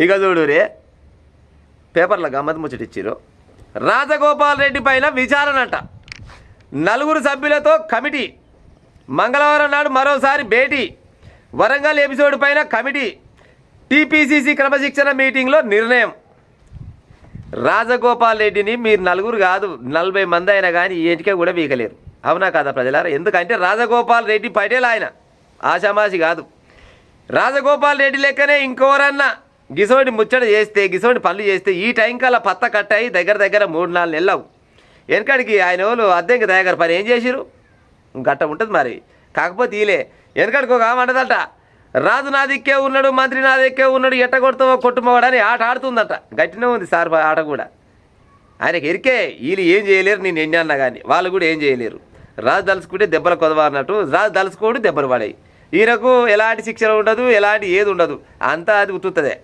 ఇక చూడు రే పేపర్లో గమ్మత్ ముచ్చటిచ్చిరు. రాజగోపాల్ రెడ్డి పైన విచారణ అంట. 4 సభ్యులతో కమిటీ. మంగళవారం నాడు మరోసారి భేటీ. వరంగల్ ఎపిసోడ్ పైన కమిటీ. టీపీసీసీ క్రమశిక్షణ మీటింగ్లో నిర్ణయం. రాజగోపాల్ రెడ్డిని మీరు 4 కాదు 40 మంది అయినా కానీ ఏంటికే కూడా వీకలేరు. అవునా కాదా ప్రజలారా? ఎందుకంటే రాజగోపాల్ రెడ్డి పటేల్ ఆయన ఆషామాషి కాదు. రాజగోపాల్ రెడ్డి లెక్కనే ఇంకోరన్నా గిసోడి ముచ్చట చేస్తే గిసోడి పనులు చేస్తే ఈ టైం కల్లా పత్త కట్టాయి దగ్గర 3-4 నెలలు. వెనకడికి ఆయన వాళ్ళు అద్దెంకి దగ్గర పని ఏం చేసిరు గట్ట ఉంటుంది మరి. కాకపోతే ఈలే వెనకడికి ఒక ఆమంటదట, రాజు నా దిక్కే ఉన్నాడు, మంత్రి నా దిక్కే ఉన్నాడు, ఎట్ట కొడుతావో కొట్టుమోడని ఆట ఆడుతుందట. గట్టినే ఉంది సార్ ఆట కూడా. ఆయనకి ఎరికే వీళ్ళు ఏం చేయలేరు, నేను ఎన్ని అన్నా కానీ వాళ్ళు కూడా ఏం చేయలేరు. రాజు దలుచుకుంటే దెబ్బలు కొదవ అన్నట్టు రాజు దలుచుకోడు దెబ్బలు పడాయి. ఈయనకు ఎలాంటి శిక్షణ ఉండదు, ఎలాంటి ఏది ఉండదు, అంతా అది ఉత్తుతుందే.